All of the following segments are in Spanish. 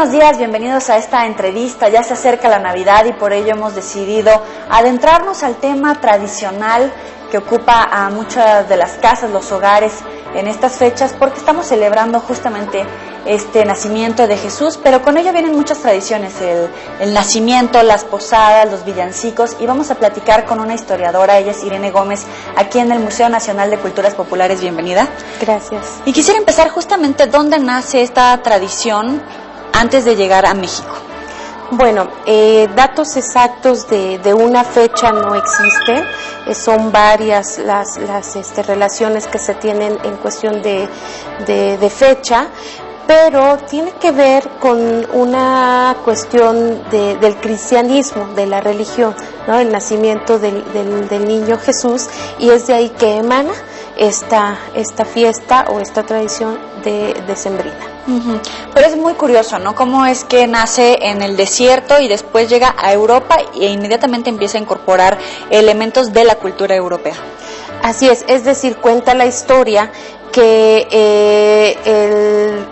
buenos días, bienvenidos a esta entrevista. Ya se acerca la Navidad y por ello hemos decidido adentrarnos al tema tradicional que ocupa a muchas de las casas, los hogares en estas fechas, porque estamos celebrando justamente este nacimiento de Jesús, pero con ello vienen muchas tradiciones, el nacimiento, las posadas, los villancicos, y vamos a platicar con una historiadora. Ella es Irene Gómez, aquí en el Museo Nacional de Culturas Populares. Bienvenida. Gracias. Y quisiera empezar justamente dónde nace esta tradición antes de llegar a México. Bueno, datos exactos de una fecha no existen, son varias las relaciones que se tienen en cuestión de fecha, pero tiene que ver con una cuestión del cristianismo, de la religión, ¿no? El nacimiento del niño Jesús, y es de ahí que emana esta fiesta o esta tradición decembrina. Pero es muy curioso, ¿no? Cómo es que nace en el desierto y después llega a Europa e inmediatamente empieza a incorporar elementos de la cultura europea. Así es decir, cuenta la historia que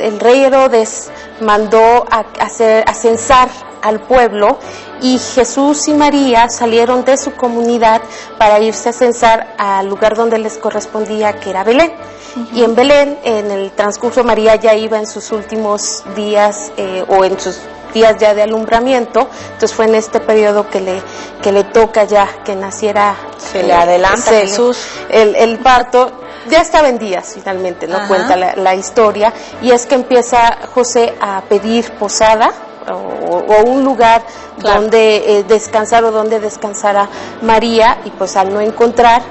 el rey Herodes mandó a censar al pueblo, y Jesús y María salieron de su comunidad para irse a censar al lugar donde les correspondía, que era Belén. Y en Belén, en el transcurso, María ya iba en sus últimos días o en sus días ya de alumbramiento, entonces fue en este periodo que le toca ya que naciera. Se le adelanta Jesús. El parto. Ya estaba en días finalmente, ¿no? Ajá. Cuenta la historia, y es que empieza José a pedir posada o un lugar, claro, donde descansar o donde descansara María, y pues al no encontrar,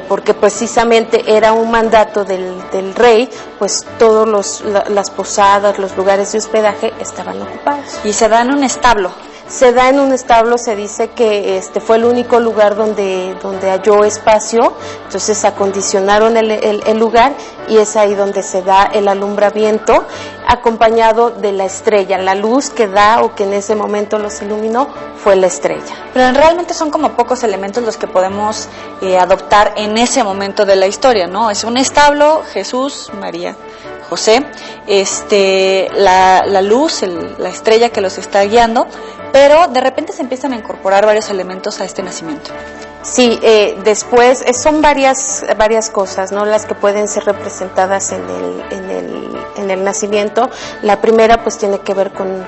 porque precisamente era un mandato del rey, pues todos las posadas, los lugares de hospedaje estaban ocupados. Y se da en un establo. Se da en un establo, se dice que fue el único lugar donde halló espacio, entonces acondicionaron el lugar, y es ahí donde se da el alumbramiento, acompañado de la estrella. La luz que da o que en ese momento los iluminó fue la estrella. Pero realmente son como pocos elementos los que podemos adoptar en ese momento de la historia, ¿no? Es un establo, Jesús, María, José, la luz, la estrella que los está guiando, pero de repente se empiezan a incorporar varios elementos a este nacimiento. Sí, después son varias cosas, ¿no? Las que pueden ser representadas en el nacimiento. La primera pues tiene que ver con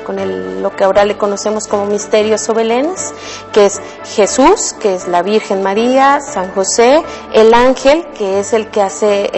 lo que ahora le conocemos como misterios o belenes, que es Jesús, que es la Virgen María, San José, el ángel, que es el que hace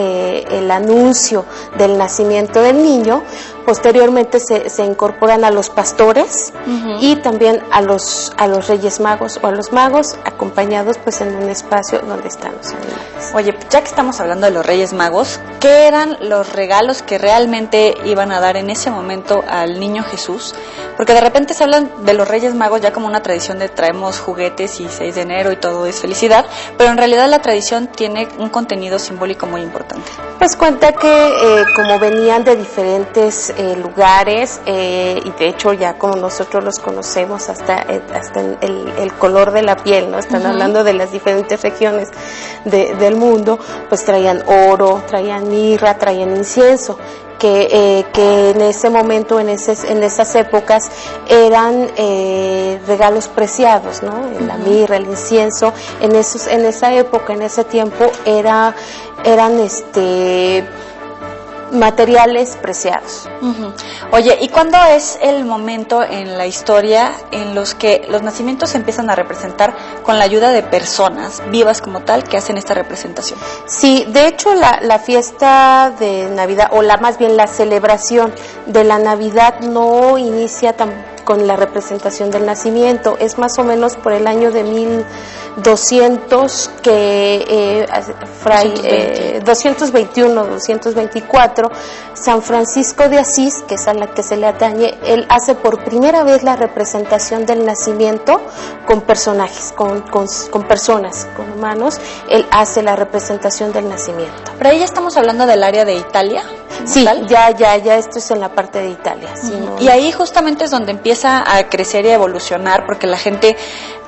el anuncio del nacimiento del niño. Posteriormente se incorporan a los pastores, y también a los Reyes Magos o a los magos, acompañados pues en un espacio donde están los animales. Oye, ya que estamos hablando de los Reyes Magos, ¿qué eran los regalos que realmente iban a dar en ese momento al niño Jesús? Porque de repente se hablan de los Reyes Magos ya como una tradición de traemos juguetes y 6 de enero y todo es felicidad, pero en realidad la tradición tiene un contenido simbólico muy importante. Pues cuenta que como venían de diferentes lugares, y de hecho ya como nosotros los conocemos hasta el color de la piel, ¿no? Están hablando de las diferentes regiones del mundo, pues traían oro, traían mirra, traían incienso, que en ese momento, en esas épocas, eran regalos preciados, ¿no? La mirra, el incienso, en esa época, en ese tiempo, eran materiales preciados. Oye, ¿y cuándo es el momento en la historia en los que los nacimientos se empiezan a representar con la ayuda de personas vivas como tal que hacen esta representación? Sí, de hecho la fiesta de Navidad, o más bien la celebración de la Navidad, no inicia con la representación del nacimiento. Es más o menos por el año de 1200 que 224, San Francisco de Asís, que es a la que se le atañe, él hace por primera vez la representación del nacimiento con personajes, con personas, con humanos. Él hace la representación del nacimiento. Pero ahí ya estamos hablando del área de Italia. Sí, tal. ya esto es en la parte de Italia. Sí, ¿no? Y ahí justamente es donde empieza a crecer y a evolucionar, porque la gente,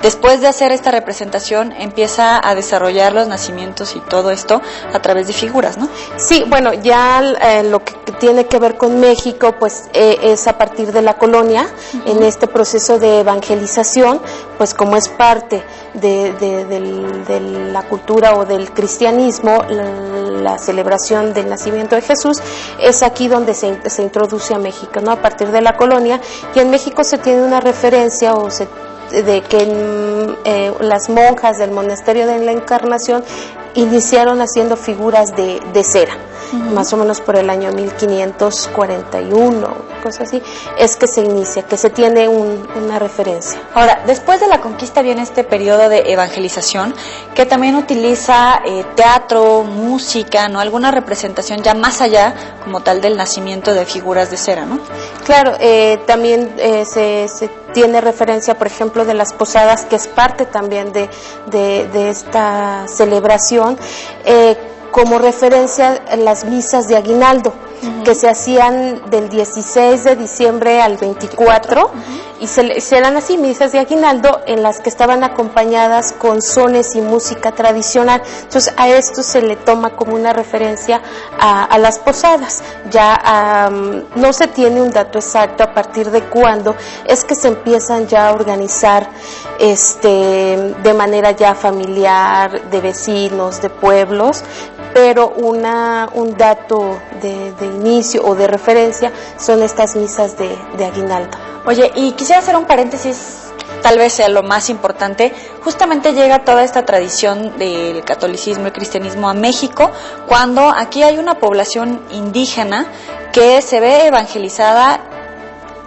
después de hacer esta representación, empieza a desarrollar los nacimientos y todo esto a través de figuras, ¿no? Sí, bueno, ya lo que tiene que ver con México, pues es a partir de la colonia, en este proceso de evangelización, pues como es parte de la cultura o del cristianismo, la celebración del nacimiento de Jesús, es aquí donde se introduce a México, ¿no? A partir de la colonia, y en México se tiene una referencia de que las monjas del monasterio de la Encarnación iniciaron haciendo figuras de cera, más o menos por el año 1541, cosas así, es que se inicia, que se tiene una referencia. Ahora, después de la conquista viene este periodo de evangelización que también utiliza teatro, música, ¿no? Alguna representación ya más allá como tal del nacimiento de figuras de cera, ¿no? Claro, también se tiene referencia, por ejemplo, de las posadas, que es parte también de esta celebración, como referencia en las misas de aguinaldo, que se hacían del 16 de diciembre al 24, y serán así misas de aguinaldo en las que estaban acompañadas con sones y música tradicional. Entonces a esto se le toma como una referencia a las posadas. Ya no se tiene un dato exacto a partir de cuándo es que se empiezan ya a organizar de manera ya familiar, de vecinos, de pueblos, pero un dato de inicio o de referencia son estas misas de aguinaldo. Oye, y quisiera hacer un paréntesis, tal vez sea lo más importante. Justamente llega toda esta tradición del catolicismo y cristianismo a México, cuando aquí hay una población indígena que se ve evangelizada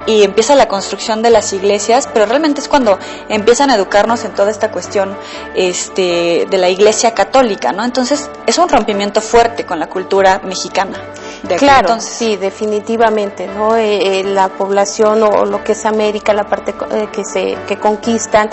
y empieza la construcción de las iglesias, pero realmente es cuando empiezan a educarnos en toda esta cuestión de la iglesia católica, ¿no? Entonces es un rompimiento fuerte con la cultura mexicana. Claro, entonces. Sí, definitivamente, ¿no? La población o lo que es América, la parte que conquistan,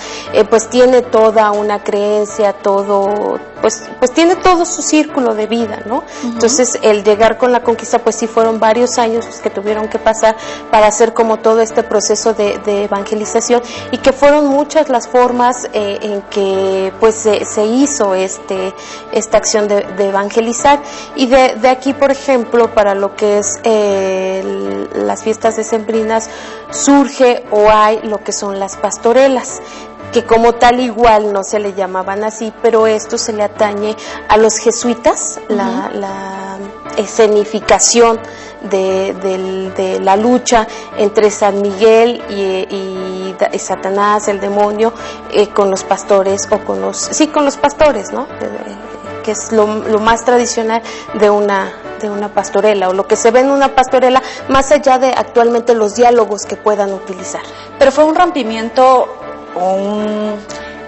pues tiene toda una creencia, todo, pues tiene todo su círculo de vida, ¿no? Entonces el llegar con la conquista, pues sí fueron varios años los que tuvieron que pasar para hacer como todo este proceso de evangelización, y que fueron muchas las formas en que pues se hizo esta acción de evangelizar. Y de aquí, por ejemplo, para lo que es las fiestas decembrinas, surge o hay lo que son las pastorelas, que como tal igual no se le llamaban así, pero esto se le atañe a los jesuitas, la escenificación de la lucha entre San Miguel y Satanás, el demonio, con los pastores, o con los pastores, ¿no? Que es lo más tradicional de una pastorela, o lo que se ve en una pastorela, más allá de actualmente los diálogos que puedan utilizar. Pero fue un rompimiento o un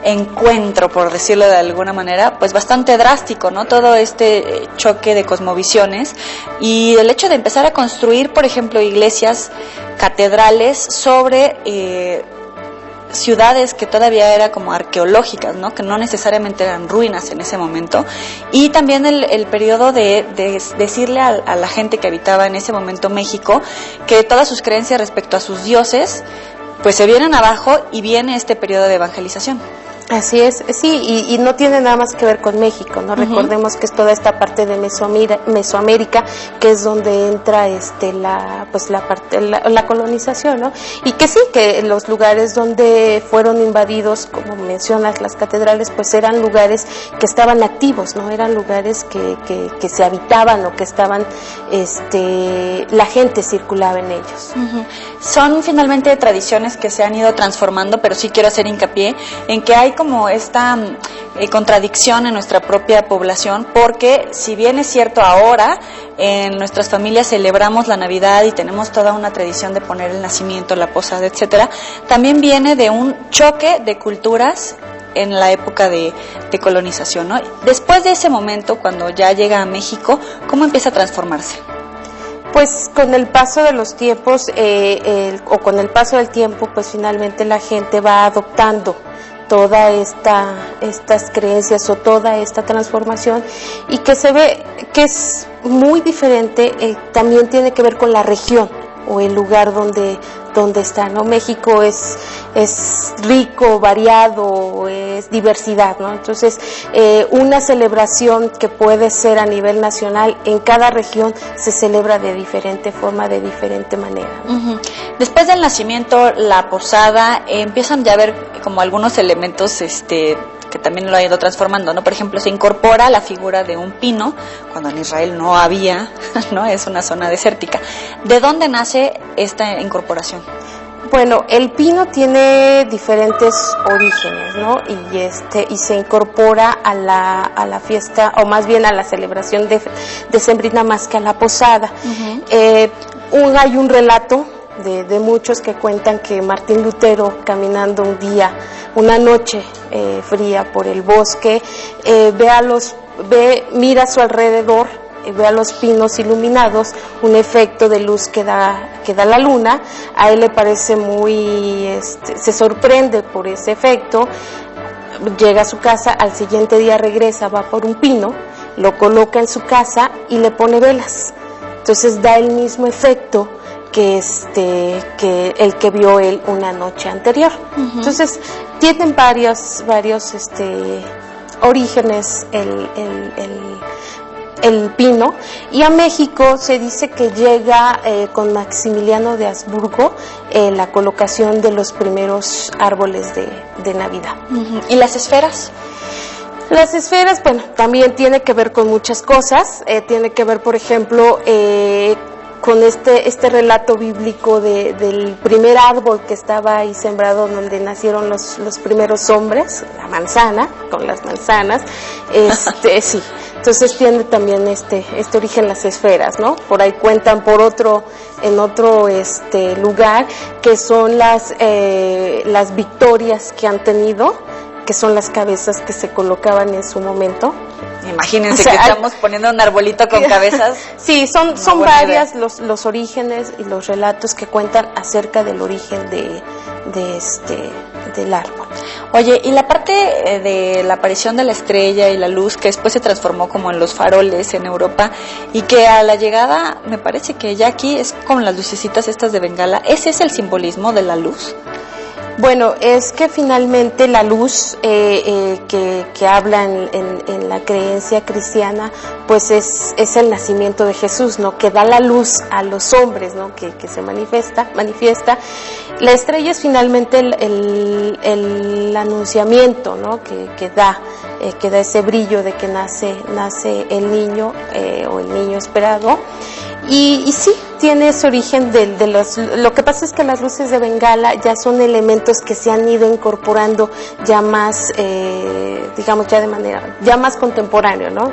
encuentro, por decirlo de alguna manera, pues bastante drástico, ¿no? Todo este choque de cosmovisiones, y el hecho de empezar a construir, por ejemplo, iglesias, catedrales sobre ciudades que todavía eran como arqueológicas, ¿no? Que no necesariamente eran ruinas en ese momento, y también el periodo de decirle a la gente que habitaba en ese momento México que todas sus creencias respecto a sus dioses pues se vienen abajo, y viene este periodo de evangelización. Así es, sí, y no tiene nada más que ver con México, ¿no? Recordemos que es toda esta parte de Mesoamérica, que es donde entra la colonización, ¿no? Y que sí, que los lugares donde fueron invadidos, como mencionas, las catedrales, pues eran lugares que estaban activos, ¿no? Eran lugares que se habitaban, o que estaban, la gente circulaba en ellos. Son finalmente tradiciones que se han ido transformando, pero sí quiero hacer hincapié en que hay como esta contradicción en nuestra propia población, porque si bien es cierto ahora en nuestras familias celebramos la Navidad y tenemos toda una tradición de poner el nacimiento, la posada, etcétera, también viene de un choque de culturas en la época de colonización, ¿no? Después de ese momento, cuando ya llega a México, ¿cómo empieza a transformarse? Pues con el paso de los tiempos, con el paso del tiempo, pues finalmente la gente va adoptando toda estas creencias o toda esta transformación, y que se ve que es muy diferente, también tiene que ver con la región o el lugar donde está, ¿no? México es rico, variado, es diversidad, ¿no? Entonces, una celebración que puede ser a nivel nacional, en cada región se celebra de diferente forma, de diferente manera, ¿no? Uh-huh. Después del nacimiento, la posada, empiezan ya a ver como algunos elementos, que también lo ha ido transformando, ¿no? Por ejemplo, se incorpora la figura de un pino, cuando en Israel no había, ¿no? Es una zona desértica. ¿De dónde nace esta incorporación? Bueno, el pino tiene diferentes orígenes, ¿no? Y se incorpora a la fiesta, o más bien a la celebración decembrina más que a la posada. Uh-huh. Hay un relato de muchos que cuentan que Martín Lutero, caminando una noche fría por el bosque, mira a su alrededor, ve a los pinos iluminados, un efecto de luz que da la luna. A él le parece se sorprende por ese efecto, llega a su casa, al siguiente día regresa, va por un pino, lo coloca en su casa y le pone velas. Entonces da el mismo efecto que el que vio él una noche anterior. Uh-huh. Entonces tienen varios orígenes el pino, y a México se dice que llega con Maximiliano de Habsburgo la colocación de los primeros árboles de Navidad. Uh-huh. ¿Y las esferas? Las esferas, bueno, también tiene que ver con muchas cosas, tiene que ver, por ejemplo, con este relato bíblico del primer árbol que estaba ahí sembrado, donde nacieron los primeros hombres, la manzana, con las manzanas, sí. Entonces tiene también este origen las esferas, ¿no? Por ahí cuentan en otro lugar, que son las victorias que han tenido, que son las cabezas que se colocaban en su momento. Imagínense, o sea, que estamos poniendo un arbolito con cabezas. Sí, son varias los orígenes y los relatos que cuentan acerca del origen del árbol. Oye, y la parte de la aparición de la estrella y la luz, que después se transformó como en los faroles en Europa, y que a la llegada, me parece que ya aquí es con las lucecitas estas de Bengala, ¿ese es el simbolismo de la luz? Bueno, es que finalmente la luz que habla en la creencia cristiana, pues es el nacimiento de Jesús, ¿no? Que da la luz a los hombres, ¿no? Que se manifiesta. La estrella es finalmente el anunciamiento, ¿no? Que da ese brillo de que nace el niño o el niño esperado. Y sí, tiene ese origen lo que pasa es que las luces de Bengala ya son elementos que se han ido incorporando ya más, digamos, ya de manera, ya más contemporáneo, ¿no?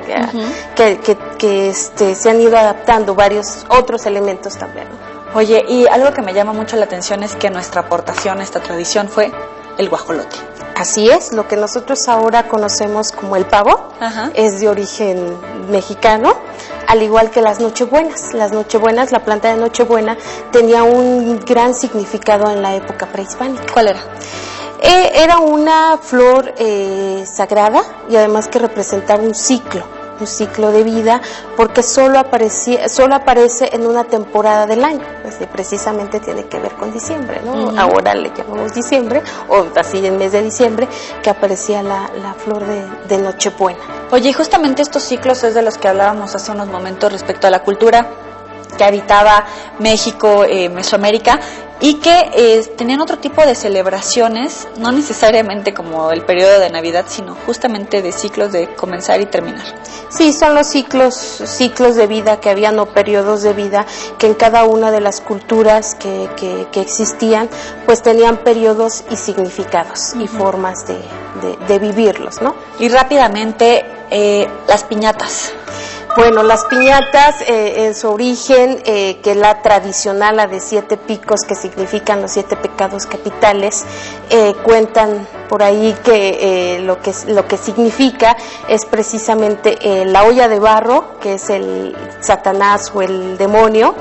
Que se han ido adaptando varios otros elementos también, ¿no? Oye, y algo que me llama mucho la atención es que nuestra aportación a esta tradición fue el guajolote. Así es, lo que nosotros ahora conocemos como el pavo, ajá, es de origen mexicano, al igual que las nochebuenas. Las nochebuenas, la planta de nochebuena tenía un gran significado en la época prehispánica. ¿Cuál era? Era una flor sagrada, y además que representaba un ciclo de vida, porque solo aparece en una temporada del año, pues precisamente tiene que ver con diciembre, ¿no? Uh-huh. Ahora le llamamos diciembre, o así en mes de diciembre, que aparecía la flor de Nochebuena. Oye, y justamente estos ciclos es de los que hablábamos hace unos momentos respecto a la cultura que habitaba México, Mesoamérica, y que tenían otro tipo de celebraciones, no necesariamente como el periodo de Navidad, sino justamente de ciclos de comenzar y terminar. Sí, son los ciclos de vida que habían, o periodos de vida, que en cada una de las culturas que existían, pues tenían periodos y significados, uh-huh, y formas de vivirlos, ¿no? Y rápidamente, las piñatas. Bueno, las piñatas en su origen, que es la tradicional, la de 7 picos, que significan los 7 pecados capitales, cuentan por ahí que lo que significa es precisamente la olla de barro, que es el Satanás o el demonio,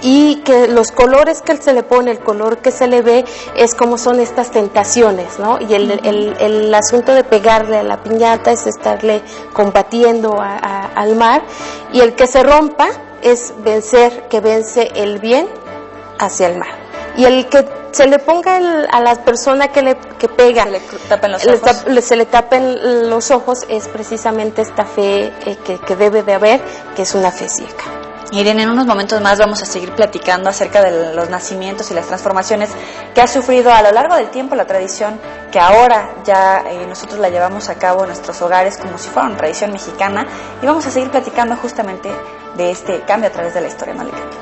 y que los colores que se le pone, el color que se le ve, es como son estas tentaciones, ¿no? Y el asunto de pegarle a la piñata es estarle combatiendo al mal, y el que se rompa es que vence el bien hacia el mal. Y el que se le ponga a la persona que pega, se le tapen los ojos, es precisamente esta fe que debe de haber, que es una fe ciega. Irene, en unos momentos más vamos a seguir platicando acerca de los nacimientos y las transformaciones que ha sufrido a lo largo del tiempo la tradición, que ahora ya nosotros la llevamos a cabo en nuestros hogares como si fuera una tradición mexicana, y vamos a seguir platicando justamente de este cambio a través de la historia. No le cambie.